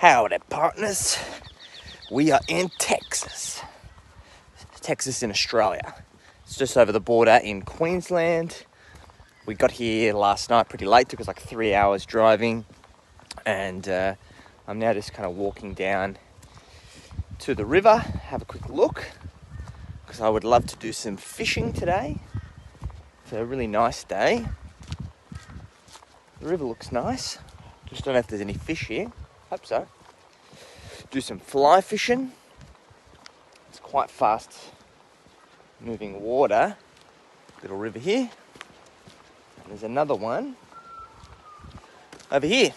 Howdy, partners. We are in Texas. Texas in Australia. It's just over the border in Queensland. We got here last night pretty late. Took us like 3 hours driving. And I'm now just kind of walking down to the river. Have a quick look. Because I would love to do some fishing today. It's a really nice day. The river looks nice. Just don't know if there's any fish here. Hope so. Do some fly fishing. It's quite fast moving water. Little river here. And there's another one over here.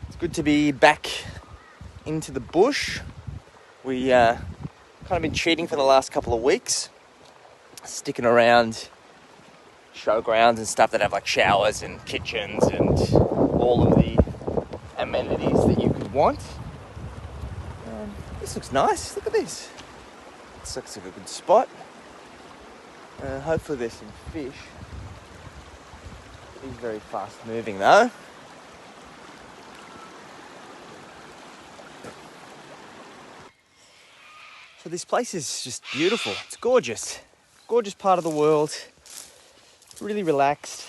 It's good to be back into the bush. We kind of been cheating for the last couple of weeks. Sticking around showgrounds and stuff that have like showers and kitchens and all of the amenities that you could want. This looks nice. Look at this. This looks like a good spot. Hopefully there's some fish. It is very fast moving though. So this place is just beautiful. It's gorgeous. Gorgeous part of the world. Really relaxed.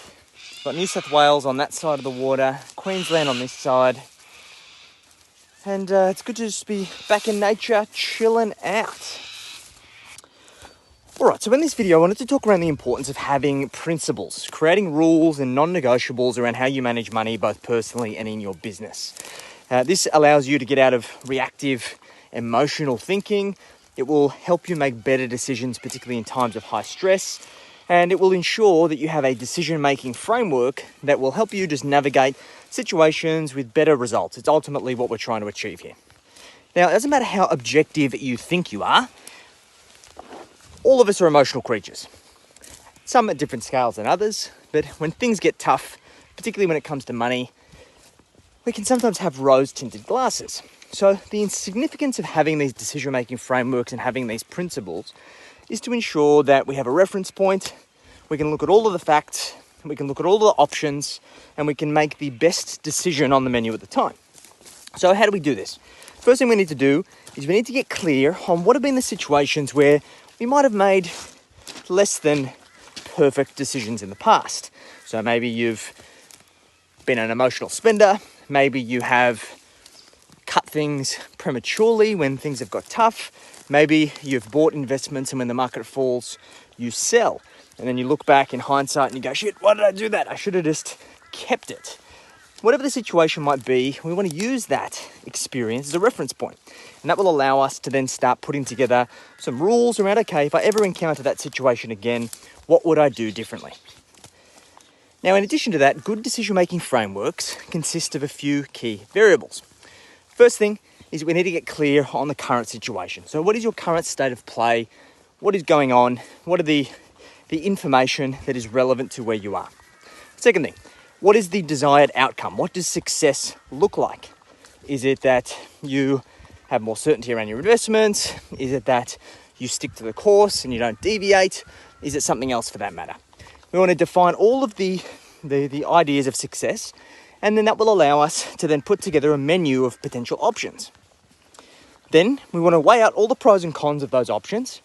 Got New South Wales on that side of the water, Queensland on this side. And it's good to just be back in nature, chilling out. Alright, so in this video I wanted to talk around the importance of having principles, creating rules and non-negotiables around how you manage money both personally and in your business. This allows you to get out of reactive, emotional thinking. It will help you make better decisions, particularly in times of high stress. And it will ensure that you have a decision-making framework that will help you just navigate situations with better results. It's ultimately what we're trying to achieve here. Now, it doesn't matter how objective you think you are. All of us are emotional creatures. Some at different scales than others. But when things get tough, particularly when it comes to money, we can sometimes have rose-tinted glasses. So the significance of having these decision-making frameworks and having these principles is to ensure that we have a reference point, we can look at all of the facts, we can look at all the options, and we can make the best decision on the menu at the time. So how do we do this? First thing we need to do is we need to get clear on what have been the situations where we might have made less than perfect decisions in the past. So maybe you've been an emotional spender, maybe you have cut things prematurely when things have got tough. Maybe you've bought investments and when the market falls, you sell. And then you look back in hindsight and you go, shit, why did I do that? I should have just kept it. Whatever the situation might be, we want to use that experience as a reference point. And that will allow us to then start putting together some rules around, okay, if I ever encounter that situation again, what would I do differently? Now, in addition to that, good decision-making frameworks consist of a few key variables. First thing is we need to get clear on the current situation. So what is your current state of play? What is going on? What are the information that is relevant to where you are? Second thing, what is the desired outcome? What does success look like? Is it that you have more certainty around your investments? Is it that you stick to the course and you don't deviate? Is it something else for that matter? We want to define all of the ideas of success, and then that will allow us to then put together a menu of potential options. Then we want to weigh out all the pros and cons of those options.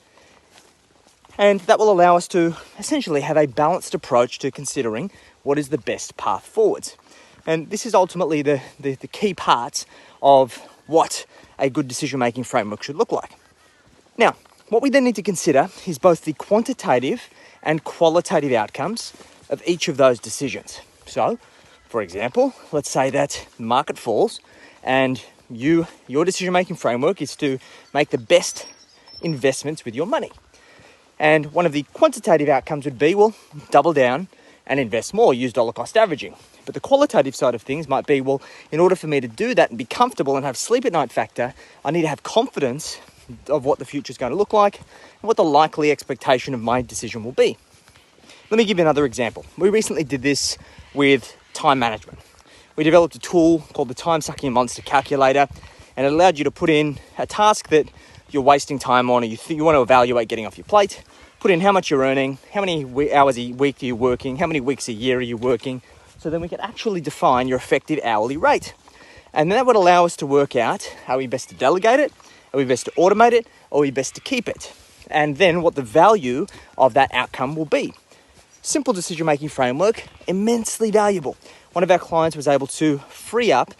And that will allow us to essentially have a balanced approach to considering what is the best path forwards. And this is ultimately the key parts of what a good decision-making framework should look like. Now, what we then need to consider is both the quantitative and qualitative outcomes of each of those decisions. So, for example, let's say that the market falls and your decision-making framework is to make the best investments with your money. And one of the quantitative outcomes would be, well, double down and invest more, use dollar cost averaging. But the qualitative side of things might be, well, in order for me to do that and be comfortable and have sleep at night factor, I need to have confidence of what the future is going to look like and what the likely expectation of my decision will be. Let me give you another example. We recently did this with time management. We developed a tool called the Time Sucking Monster Calculator, and it allowed you to put in a task that you're wasting time on, or you want to evaluate getting off your plate. Put in how much you're earning, how many hours a week are you working, how many weeks a year are you working, So then we can actually define your effective hourly rate. And that would allow us to work out, are we best to delegate it? Are we best to automate it? Or are we best to keep it? And then what the value of that outcome will be. Simple decision-making framework, immensely valuable. One of our clients was able to free up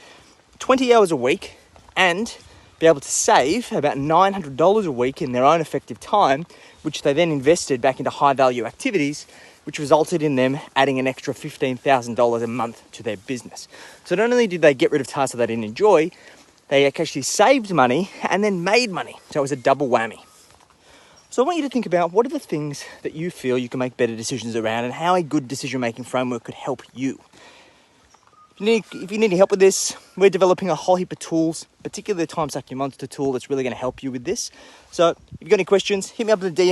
20 hours a week and be able to save about $900 a week in their own effective time, which they then invested back into high-value activities, which resulted in them adding an extra $15,000 a month to their business. So not only did they get rid of tasks that they didn't enjoy, they actually saved money and then made money. So it was a double whammy. So I want you to think about what are the things that you feel you can make better decisions around and how a good decision-making framework could help you. If you need any help with this, we're developing a whole heap of tools, particularly the Time Suck Your Monster tool that's really going to help you with this. So if you've got any questions, hit me up in the DM.